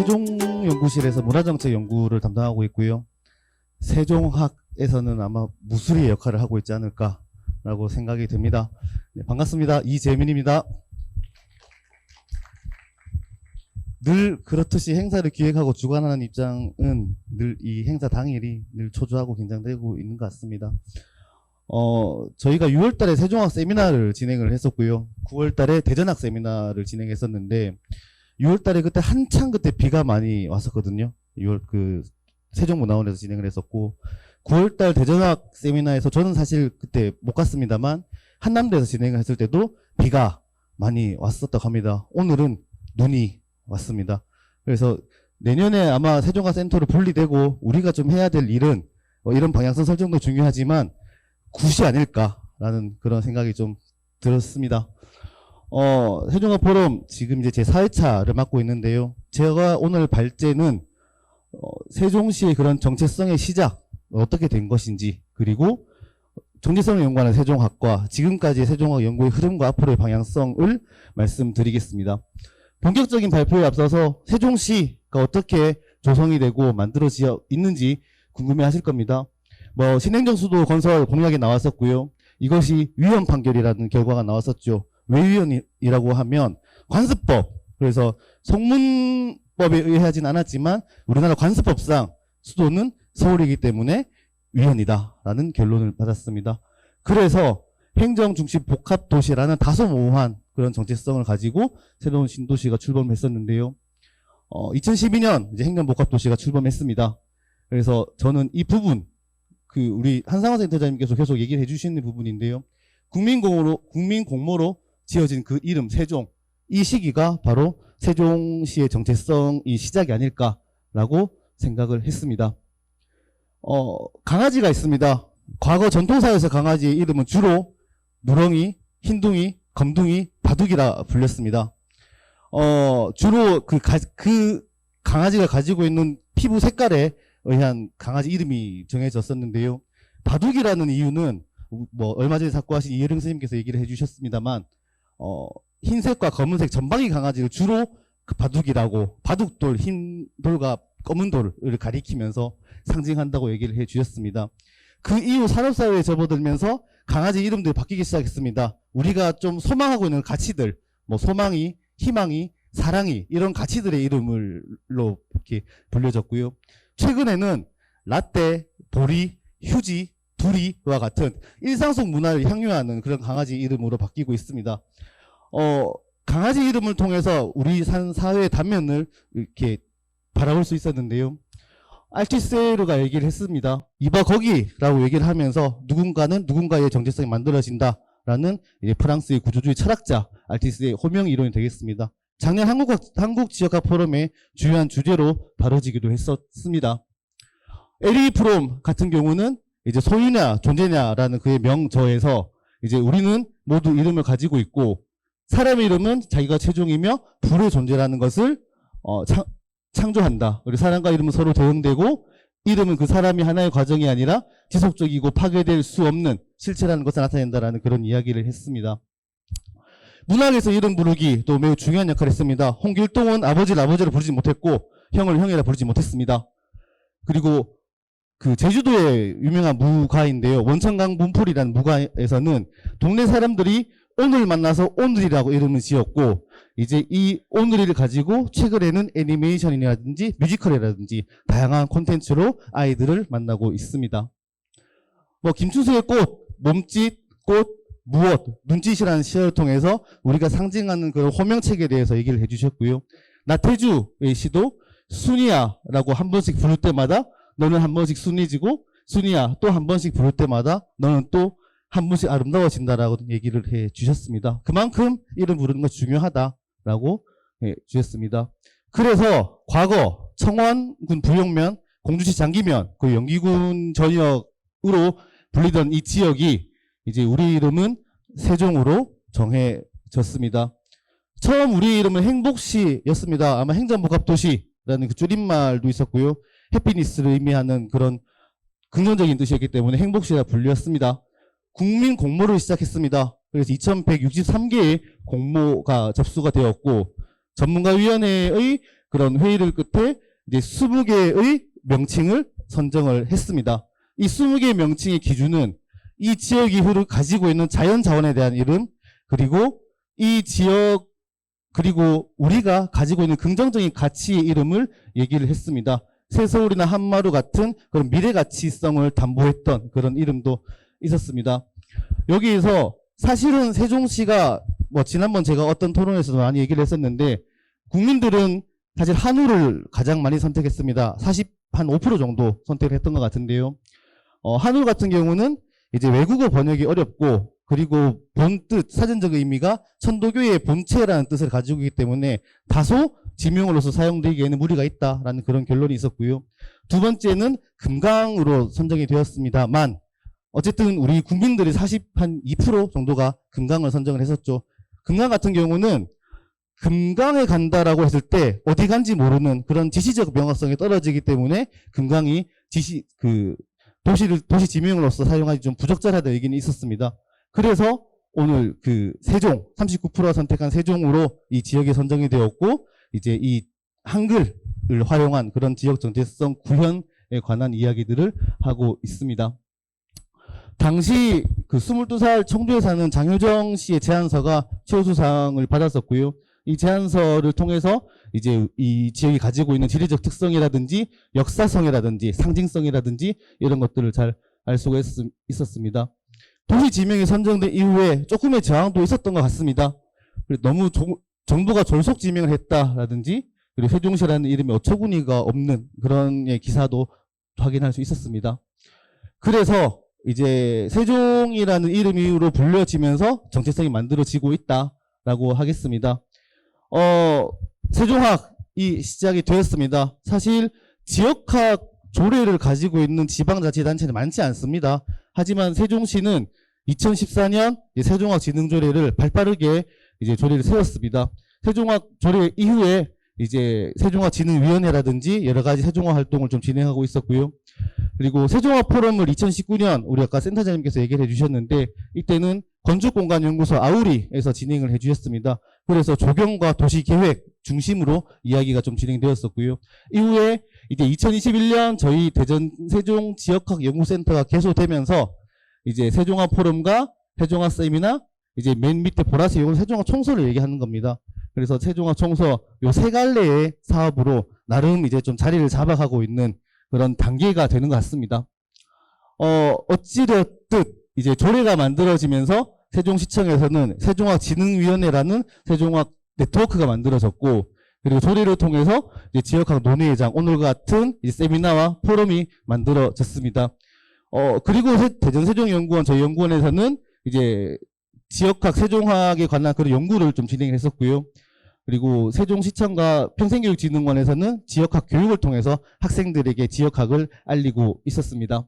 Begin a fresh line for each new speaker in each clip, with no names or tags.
세종연구실에서 문화정책 연구를 담당하고 있고요. 세종학에서는 아마 무술의 역할을 하고 있지 않을까라고 생각이 듭니다. 네, 반갑습니다. 이재민입니다. 늘 그렇듯이 행사를 기획하고 주관하는 입장은 늘 이 행사 당일이 늘 초조하고 긴장되고 있는 것 같습니다. 저희가 6월 달에 세종학 세미나를 진행을 했었고요. 9월 달에 대전학 세미나를 진행했었는데 6월 달에 그때 한창 그때 비가 많이 왔었거든요. 6월 세종문화원에서 진행을 했었고 9월 달 대전학 세미나에서 저는 사실 그때 못 갔습니다만 한남대에서 진행을 했을 때도 비가 많이 왔었다고 합니다. 오늘은 눈이 왔습니다. 그래서 내년에 아마 세종학 센터로 분리되고 우리가 좀 해야 될 일은 이런 방향성 설정도 중요하지만 굿이 아닐까라는 그런 생각이 좀 들었습니다. 세종학 포럼 지금 이제 제 4회차를 맡고 있는데요. 제가 오늘 발제는 세종시의 그런 정체성의 시작, 어떻게 된 것인지, 그리고 정체성을 연구하는 세종학과 지금까지의 세종학 연구의 흐름과 앞으로의 방향성을 말씀드리겠습니다. 본격적인 발표에 앞서서 세종시가 어떻게 조성이 되고 만들어져 있는지 궁금해 하실 겁니다. 신행정수도 건설 공약에 나왔었고요. 이것이 위헌 판결이라는 결과가 나왔었죠. 왜 위헌이라고 하면 관습법, 그래서 성문법에 의하진 않았지만 우리나라 관습법상 수도는 서울이기 때문에 위헌이다라는 결론을 받았습니다. 그래서 행정중심 복합도시라는 다소 모호한 그런 정체성을 가지고 새로운 신도시가 출범했었는데요. 2012년 이제 행정복합도시가 출범했습니다. 그래서 저는 이 부분 우리 한상화 센터장님께서 계속 얘기를 해주시는 부분인데요. 국민공모로 지어진 그 이름 세종, 이 시기가 바로 세종시의 정체성이 시작이 아닐까라고 생각을 했습니다. 강아지가 있습니다. 과거 전통사에서 강아지의 이름은 주로 누렁이, 흰둥이, 검둥이, 바둑이라 불렸습니다. 주로 그 강아지가 가지고 있는 피부 색깔에 의한 강아지 이름이 정해졌었는데요. 바둑이라는 이유는 얼마 전에 작고하신 이혜령 선생님께서 얘기를 해주셨습니다만 흰색과 검은색 전방위 강아지를 주로 바둑이라고, 바둑돌, 흰 돌과 검은 돌을 가리키면서 상징한다고 얘기를 해주셨습니다. 그 이후 산업사회에 접어들면서 강아지 이름들이 바뀌기 시작했습니다. 우리가 좀 소망하고 있는 가치들, 소망이, 희망이, 사랑이, 이런 가치들의 이름으로 이렇게 불려졌고요. 최근에는 라떼, 보리, 휴지, 두리와 같은 일상 속 문화를 향유하는 그런 강아지 이름으로 바뀌고 있습니다. 강아지 이름을 통해서 우리 사회의 단면을 이렇게 바라볼 수 있었는데요. 알티세르가 얘기를 했습니다. 이봐 거기라고 얘기를 하면서 누군가는 누군가의 정체성이 만들어진다라는 이제 프랑스의 구조주의 철학자 알티스의 호명 이론이 되겠습니다. 작년 한국지역학 포럼의 주요한 주제로 다뤄지기도 했었습니다. 에리 프롬 같은 경우는 이제 소유냐 존재냐라는 그의 명저에서 이제 우리는 모두 이름을 가지고 있고 사람의 이름은 자기가 최종이며 불의 존재라는 것을 창조한다. 그리고 사람과 이름은 서로 대응되고 이름은 그 사람이 하나의 과정이 아니라 지속적이고 파괴될 수 없는 실체라는 것을 나타낸다라는 그런 이야기를 했습니다. 문학에서 이름 부르기 또 매우 중요한 역할을 했습니다. 홍길동은 아버지를 아버지로 부르지 못했고 형을 형이라 부르지 못했습니다. 그리고 제주도의 유명한 무가인데요. 원천강 문풀이라는 무가에서는 동네 사람들이 오늘 만나서 오늘이라고 이름을 지었고 이제 이 오늘이를 가지고 최근에는 애니메이션이라든지 뮤지컬이라든지 다양한 콘텐츠로 아이들을 만나고 있습니다. 김춘수의 꽃, 몸짓, 꽃, 무엇, 눈짓이라는 시를 통해서 우리가 상징하는 그런 호명책에 대해서 얘기를 해주셨고요. 나태주의 시도 순이야라고 한 번씩 부를 때마다 너는 한 번씩 순해지고 순이야 또 한 번씩 부를 때마다 너는 또 한 번씩 아름다워진다라고 얘기를 해 주셨습니다. 그만큼 이름 부르는 것이 중요하다라고 해 주셨습니다. 그래서 과거 청원군 부영면, 공주시 장기면, 그 영기군 전역으로 불리던 이 지역이 이제 우리 이름은 세종으로 정해졌습니다. 처음 우리 이름은 행복시였습니다. 아마 행정복합도시라는 그 줄임말도 있었고요. 해피니스를 의미하는 그런 긍정적인 뜻이었기 때문에 행복시라 불렸습니다. 국민 공모를 시작했습니다. 그래서 2163개의 공모가 접수가 되었고 전문가위원회의 그런 회의를 끝에 이제 20개의 명칭을 선정을 했습니다. 이 20개의 명칭의 기준은 이 지역이 가지고 있는 자연 자원에 대한 이름, 그리고 이 지역, 그리고 우리가 가지고 있는 긍정적인 가치의 이름을 얘기를 했습니다. 새서울이나 한마루 같은 그런 미래 가치성을 담보했던 그런 이름도 있었습니다. 여기에서 사실은 세종시가 지난번 제가 어떤 토론에서도 많이 얘기를 했었는데, 국민들은 사실 한우를 가장 많이 선택했습니다. 한 5% 정도 선택을 했던 것 같은데요. 한우 같은 경우는 이제 외국어 번역이 어렵고, 그리고 본뜻, 사전적 의미가 천도교의 본체라는 뜻을 가지고 있기 때문에 다소 지명으로서 사용되기에는 무리가 있다라는 그런 결론이 있었고요. 두 번째는 금강으로 선정이 되었습니다만, 어쨌든 우리 국민들이 한 2% 정도가 금강을 선정을 했었죠. 금강 같은 경우는 금강에 간다라고 했을 때 어디 간지 모르는 그런 지시적 명확성이 떨어지기 때문에 금강이 도시 지명으로서 사용하기 좀 부적절하다는 의견이 있었습니다. 그래서 오늘 세종, 39%가 선택한 세종으로 이 지역이 선정이 되었고, 이제 이 한글을 활용한 그런 지역 정체성 구현에 관한 이야기들을 하고 있습니다. 당시 22살 청주에 사는 장효정 씨의 제안서가 최우수상을 받았었고요. 이 제안서를 통해서 이제 이 지역이 가지고 있는 지리적 특성이라든지 역사성이라든지 상징성이라든지 이런 것들을 잘 알 수가 있었습니다. 도시 지명이 선정된 이후에 조금의 저항도 있었던 것 같습니다. 너무 정부가 졸속 지명을 했다라든지, 그리고 세종시라는 이름이 어처구니가 없는 그런 기사도 확인할 수 있었습니다. 그래서 이제 세종이라는 이름으로 불려지면서 정체성이 만들어지고 있다라고 하겠습니다. 세종학이 시작이 되었습니다. 사실 지역학 조례를 가지고 있는 지방자치단체는 많지 않습니다. 하지만 세종시는 2014년 세종학 진흥조례를 발빠르게 이제 조례를 세웠습니다. 세종학 조례 이후에 이제 세종학 진흥위원회라든지 여러 가지 세종학 활동을 좀 진행하고 있었고요. 그리고 세종학 포럼을 2019년 우리 아까 센터장님께서 얘기를 해주셨는데, 이때는 건축공간연구소 아우리에서 진행을 해주셨습니다. 그래서 조경과 도시계획 중심으로 이야기가 좀 진행되었었고요. 이후에 이제 2021년 저희 대전 세종 지역학 연구센터가 개소되면서 이제 세종학 포럼과 세종학 세미나, 이제 맨 밑에 보라색 이건 세종학 청소를 얘기하는 겁니다. 그래서 세종학 청소 요 세 갈래의 사업으로 나름 이제 좀 자리를 잡아가고 있는 그런 단계가 되는 것 같습니다. 어찌되었든 이제 조례가 만들어지면서 세종시청에서는 세종학 진흥위원회라는 세종학 네트워크가 만들어졌고, 그리고 조례를 통해서 이제 지역학 논의회장, 오늘과 같은 이제 세미나와 포럼이 만들어졌습니다. 그리고 대전 세종연구원, 저희 연구원에서는 이제 지역학, 세종학에 관한 그런 연구를 좀 진행했었고요. 그리고 세종시청과 평생교육진흥원에서는 지역학 교육을 통해서 학생들에게 지역학을 알리고 있었습니다.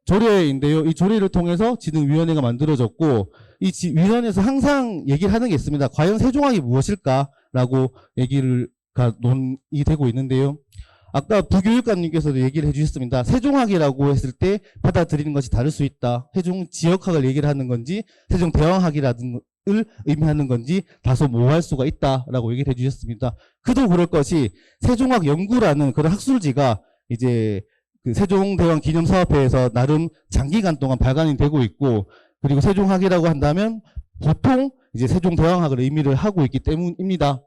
조례인데요. 이 조례를 통해서 진흥위원회가 만들어졌고, 이 위원회에서 항상 얘기를 하는 게 있습니다. 과연 세종학이 무엇일까라고 얘기가 논의되고 있는데요. 아까 부교육관님께서도 얘기를 해주셨습니다. 세종학이라고 했을 때 받아들이는 것이 다를 수 있다. 세종 지역학을 얘기를 하는 건지, 세종 대왕학이라는 을 의미하는 건지 다소 모호할 수가 있다라고 얘기를 해주셨습니다. 그도 그럴 것이 세종학 연구라는 그런 학술지가 이제 세종대왕 기념사업회에서 나름 장기간 동안 발간이 되고 있고, 그리고 세종학이라고 한다면 보통 이제 세종대왕학을 의미를 하고 있기 때문입니다.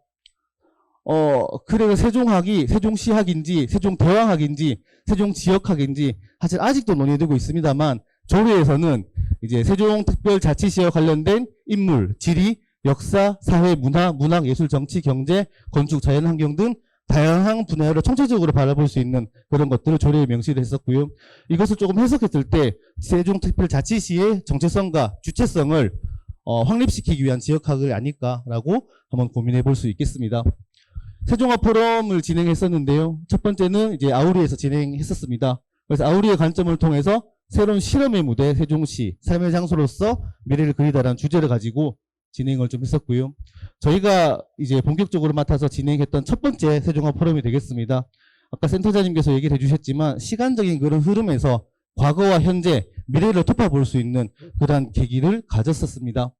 그래서 세종학이 세종시학인지 세종대왕학인지 세종지역학인지 사실 아직도 논의되고 있습니다만, 조례에서는 이제 세종특별자치시와 관련된 인물, 지리, 역사, 사회, 문화, 문학, 예술, 정치, 경제, 건축, 자연환경 등 다양한 분야를 총체적으로 바라볼 수 있는 그런 것들을 조례에 명시를 했었고요. 이것을 조금 해석했을 때 세종특별자치시의 정체성과 주체성을 확립시키기 위한 지역학이 아닐까라고 한번 고민해 볼 수 있겠습니다. 세종학 포럼을 진행했었는데요. 첫 번째는 이제 아우리에서 진행했었습니다. 그래서 아우리의 관점을 통해서 새로운 실험의 무대 세종시, 삶의 장소로서 미래를 그리다라는 주제를 가지고 진행을 좀 했었고요. 저희가 이제 본격적으로 맡아서 진행했던 첫 번째 세종학 포럼이 되겠습니다. 아까 센터장님께서 얘기를 해주셨지만 시간적인 그런 흐름에서 과거와 현재, 미래를 돌파볼 수 있는 그러한 계기를 가졌었습니다.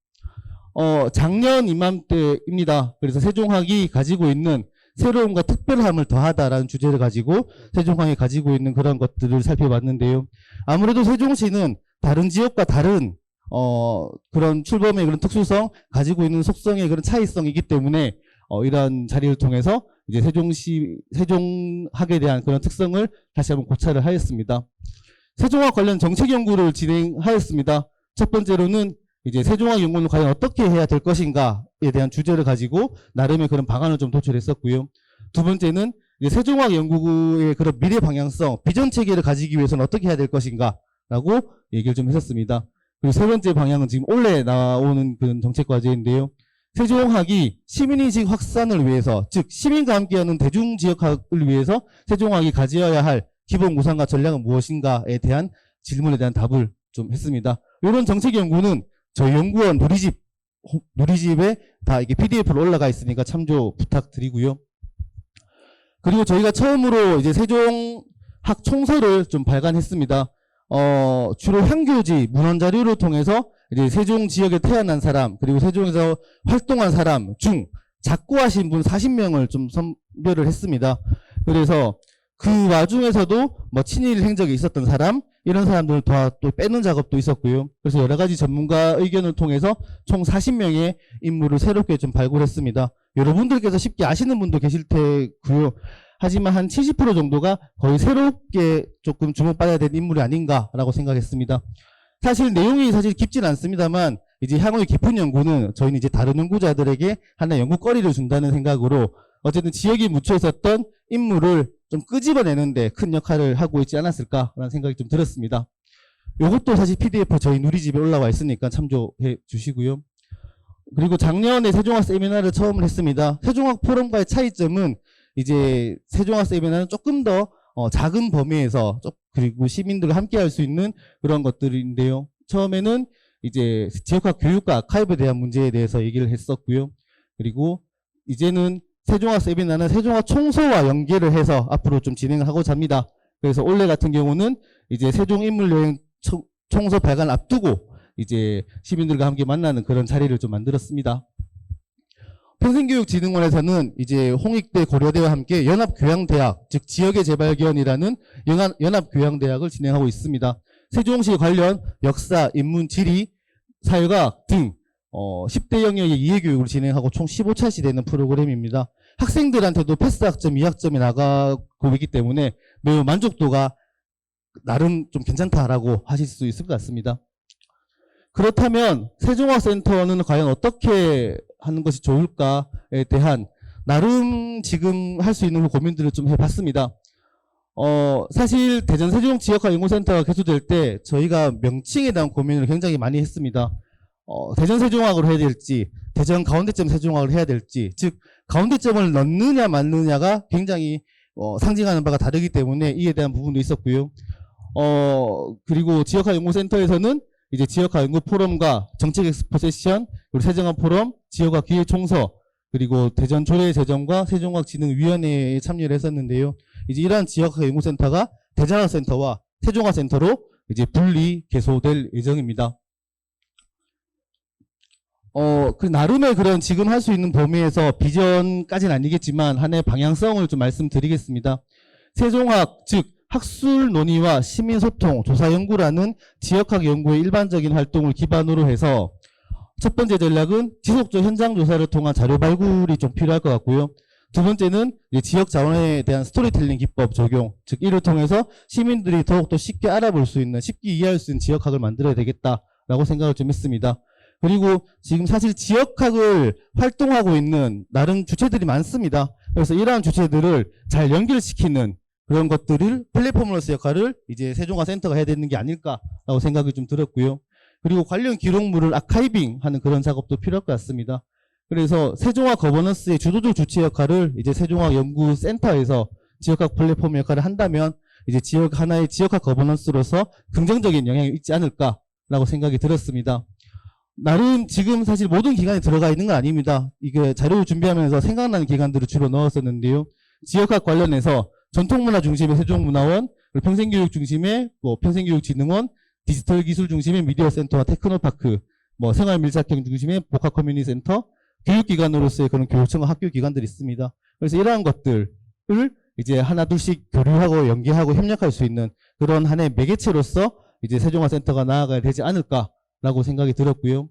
작년 이맘때입니다. 그래서 세종학이 가지고 있는 새로움과 특별함을 더하다라는 주제를 가지고 세종항이 가지고 있는 그런 것들을 살펴봤는데요. 아무래도 세종시는 다른 지역과 다른 그런 출범의 그런 특수성, 가지고 있는 속성의 그런 차이성이기 때문에 이러한 자리를 통해서 이제 세종학에 대한 그런 특성을 다시 한번 고찰을 하였습니다. 세종학 관련 정책 연구를 진행하였습니다. 첫 번째로는 이제 세종학 연구는 과연 어떻게 해야 될 것인가에 대한 주제를 가지고 나름의 그런 방안을 좀 도출했었고요. 두 번째는 이제 세종학 연구의 그런 미래 방향성, 비전 체계를 가지기 위해서는 어떻게 해야 될 것인가라고 얘기를 좀 했었습니다. 그리고 세 번째 방향은 지금 올해 나오는 그런 정책 과제인데요. 세종학이 시민인식 확산을 위해서, 즉 시민과 함께하는 대중지역학을 위해서 세종학이 가져야 할 기본 구상과 전략은 무엇인가에 대한 질문에 대한 답을 좀 했습니다. 이런 정책 연구는 저희 연구원 누리집에 다 이게 PDF로 올라가 있으니까 참조 부탁드리고요. 그리고 저희가 처음으로 이제 세종학 총서를 좀 발간했습니다. 주로 향교지 문헌 자료를 통해서 이제 세종 지역에 태어난 사람, 그리고 세종에서 활동한 사람 중 작고하신 분 40명을 좀 선별을 했습니다. 그래서 그 와중에서도 뭐 친일 행적이 있었던 사람, 이런 사람들을 다 또 빼는 작업도 있었고요. 그래서 여러 가지 전문가 의견을 통해서 총 40명의 인물을 새롭게 좀 발굴했습니다. 여러분들께서 쉽게 아시는 분도 계실 테고요. 하지만 한 70% 정도가 거의 새롭게 조금 주목받아야 될 인물이 아닌가라고 생각했습니다. 사실 내용이 사실 깊진 않습니다만 이제 향후의 깊은 연구는 저희는 이제 다른 연구자들에게 하나의 연구거리를 준다는 생각으로 어쨌든 지역에 묻혀 있었던 인물을 좀 끄집어내는데 큰 역할을 하고 있지 않았을까라는 생각이 좀 들었습니다. 이것도 사실 PDF 저희 누리집에 올라와 있으니까 참조해 주시고요. 그리고 작년에 세종학 세미나를 처음 했습니다. 세종학 포럼과의 차이점은 이제 세종학 세미나는 조금 더 작은 범위에서 그리고 시민들과 함께 할 수 있는 그런 것들인데요. 처음에는 이제 지역학 교육과 아카이브에 대한 문제에 대해서 얘기를 했었고요. 그리고 이제는 세종학 세미나는 세종학 총서와 연계를 해서 앞으로 좀 진행을 하고자 합니다. 그래서 올해 같은 경우는 이제 세종인물여행 총서 발간 앞두고 이제 시민들과 함께 만나는 그런 자리를 좀 만들었습니다. 평생교육진흥원에서는 이제 홍익대 고려대와 함께 연합교양대학, 즉 지역의 재발견이라는 연합교양대학을 진행하고 있습니다. 세종시 관련 역사, 인문, 지리, 사회과학 등 10대 영역의 이해교육을 진행하고 총 15차시 되는 프로그램입니다. 학생들한테도 패스학점, 2학점이 나가고 있기 때문에 매우 만족도가 나름 좀 괜찮다라고 하실 수 있을 것 같습니다. 그렇다면 세종학센터는 과연 어떻게 하는 것이 좋을까에 대한 나름 지금 할 수 있는 고민들을 좀 해봤습니다. 사실 대전 세종지역학연구센터가 개소될 때 저희가 명칭에 대한 고민을 굉장히 많이 했습니다. 대전 세종학으로 해야 될지, 대전 가운데점 세종학을 해야 될지, 즉 가운데점을 넣느냐 말느냐가 굉장히 상징하는 바가 다르기 때문에 이에 대한 부분도 있었고요. 그리고 지역학연구센터에서는 이제 지역학 연구 포럼과 정책 엑스포 세션, 그리고 세종학 포럼, 지역학 기획 총서, 그리고 대전 조례제정과 세종학진흥위원회에 참여를 했었는데요. 이제 이러한 지역학 연구센터가 대전학센터와 세종학센터로 이제 분리 개소될 예정입니다. 그 나름의 그런 지금 할 수 있는 범위에서 비전까지는 아니겠지만 하나의 방향성을 좀 말씀드리겠습니다. 세종학, 즉 학술 논의와 시민소통, 조사연구라는 지역학 연구의 일반적인 활동을 기반으로 해서 첫 번째 전략은 지속적 현장조사를 통한 자료 발굴이 좀 필요할 것 같고요. 두 번째는 지역 자원에 대한 스토리텔링 기법 적용, 즉 이를 통해서 시민들이 더욱더 쉽게 알아볼 수 있는, 쉽게 이해할 수 있는 지역학을 만들어야 되겠다라고 생각을 좀 했습니다. 그리고 지금 사실 지역학을 활동하고 있는 나름 주체들이 많습니다. 그래서 이러한 주체들을 잘 연결시키는 그런 것들을 플랫폼으로서 역할을 이제 세종학센터가 해야 되는 게 아닐까라고 생각이 좀 들었고요. 그리고 관련 기록물을 아카이빙 하는 그런 작업도 필요할 것 같습니다. 그래서 세종학 거버넌스의 주도적 주체 역할을 이제 세종학 연구센터에서 지역학 플랫폼 역할을 한다면 이제 하나의 지역학 거버넌스로서 긍정적인 영향이 있지 않을까라고 생각이 들었습니다. 나름 지금 사실 모든 기관이 들어가 있는 건 아닙니다. 이게 자료를 준비하면서 생각나는 기관들을 주로 넣었었는데요. 지역학 관련해서 전통문화 중심의 세종문화원, 평생교육 중심의 평생교육진흥원, 디지털기술 중심의 미디어센터와 테크노파크, 생활밀착형 중심의 복합커뮤니티센터, 교육기관으로서의 그런 교육청과 학교기관들이 있습니다. 그래서 이러한 것들을 이제 하나둘씩 교류하고 연계하고 협력할 수 있는 그런 하나의 매개체로서 이제 세종화센터가 나아가야 되지 않을까라고 생각이 들었고요.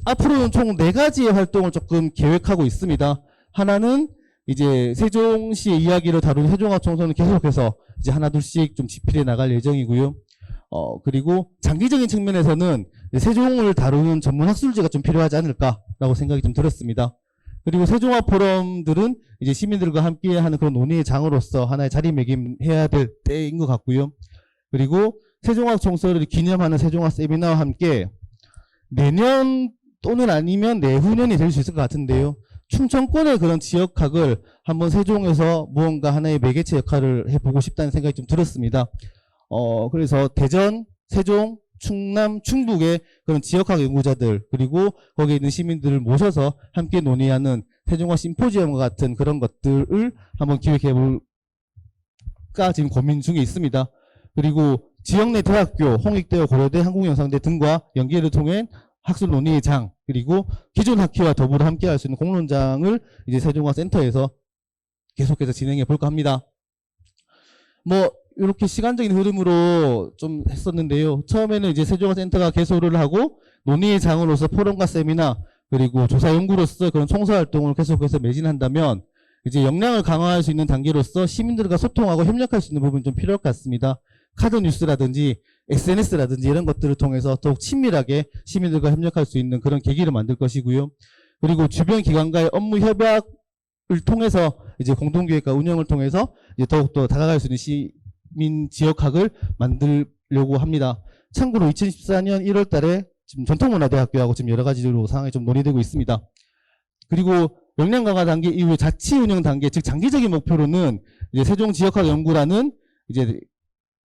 앞으로는 총 4가지의 활동을 조금 계획하고 있습니다. 하나는 이제 세종시의 이야기를 다룬 세종합청소는 계속해서 이제 하나둘씩 좀 집필해 나갈 예정이고요. 그리고 장기적인 측면에서는 세종을 다루는 전문 학술지가 좀 필요하지 않을까라고 생각이 좀 들었습니다. 그리고 세종화 포럼들은 이제 시민들과 함께 하는 그런 논의의 장으로서 하나의 자리매김해야 될 때인 것 같고요. 그리고 세종화 총서를 기념하는 세종화 세미나와 함께 내년 또는 아니면 내후년이 될 수 있을 것 같은데요. 충청권의 그런 지역학을 한번 세종에서 무언가 하나의 매개체 역할을 해보고 싶다는 생각이 좀 들었습니다. 그래서 대전, 세종, 충남, 충북의 그런 지역학 연구자들 그리고 거기에 있는 시민들을 모셔서 함께 논의하는 세종화 심포지엄과 같은 그런 것들을 한번 기획해볼까 지금 고민 중에 있습니다. 그리고 지역 내 대학교, 홍익대와 고려대, 한국영상대 등과 연계를 통해 학술 논의의 장 그리고 기존 학회와 더불어 함께 할 수 있는 공론장을 이제 세종화 센터에서 계속해서 진행해 볼까 합니다. 뭐 이렇게 시간적인 흐름으로 좀 했었는데요. 처음에는 이제 세종화 센터가 개소를 하고 논의의 장으로서 포럼과 세미나 그리고 조사 연구로서 그런 총서 활동을 계속해서 매진한다면 이제 역량을 강화할 수 있는 단계로서 시민들과 소통하고 협력할 수 있는 부분이 좀 필요할 것 같습니다. 카드 뉴스라든지 SNS라든지 이런 것들을 통해서 더욱 친밀하게 시민들과 협력할 수 있는 그런 계기를 만들 것이고요. 그리고 주변 기관과의 업무 협약을 통해서 이제 공동기획과 운영을 통해서 이제 더욱더 다가갈 수 있는 시민 지역학을 만들려고 합니다. 참고로 2014년 1월 달에 지금 전통문화대학교하고 지금 여러 가지로 상황이 좀 논의되고 있습니다. 그리고 역량 강화 단계 이후에 자치 운영 단계, 즉 장기적인 목표로는 이제 세종 지역학 연구라는 이제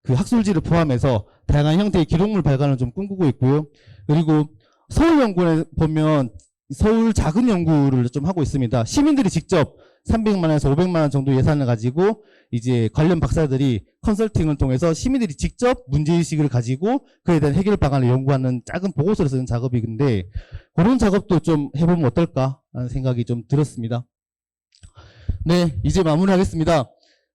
그 학술지를 포함해서 다양한 형태의 기록물 발간을 좀 꿈꾸고 있고요. 그리고 서울연구원에 보면 서울 작은 연구를 좀 하고 있습니다. 시민들이 직접 300만 원에서 500만 원 정도 예산을 가지고 이제 관련 박사들이 컨설팅을 통해서 시민들이 직접 문제의식을 가지고 그에 대한 해결 방안을 연구하는 작은 보고서를 쓰는 작업인데 그런 작업도 좀 해보면 어떨까 하는 생각이 좀 들었습니다. 네, 이제 마무리하겠습니다.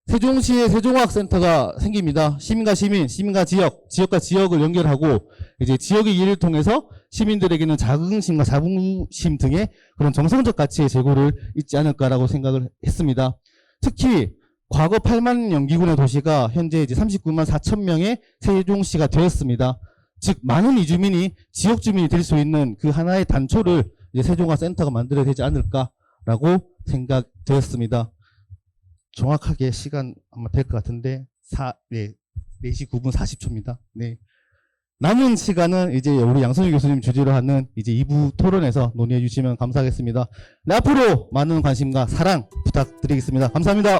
세종시에 세종화학센터가 생깁니다. 시민과 시민, 시민과 지역, 지역과 지역을 연결하고 이제 지역의 이해를 통해서 시민들에게는 자긍심과 자부심 등의 그런 정성적 가치의 제고를 있지 않을까라고 생각을 했습니다. 특히 과거 8만 연기군의 도시가 현재 이제 39만 4천 명의 세종시가 되었습니다. 즉 많은 이주민이 지역 주민이 될 수 있는 그 하나의 단초를 이제 세종화센터가 만들어야 되지 않을까라고 생각되었습니다. 정확하게 시간 아마 될 것 같은데 4시 9분 40초입니다. 네. 남은 시간은 이제 우리 양선희 교수님 주재로 하는 이제 2부 토론에서 논의해 주시면 감사하겠습니다. 네, 앞으로 많은 관심과 사랑 부탁드리겠습니다. 감사합니다.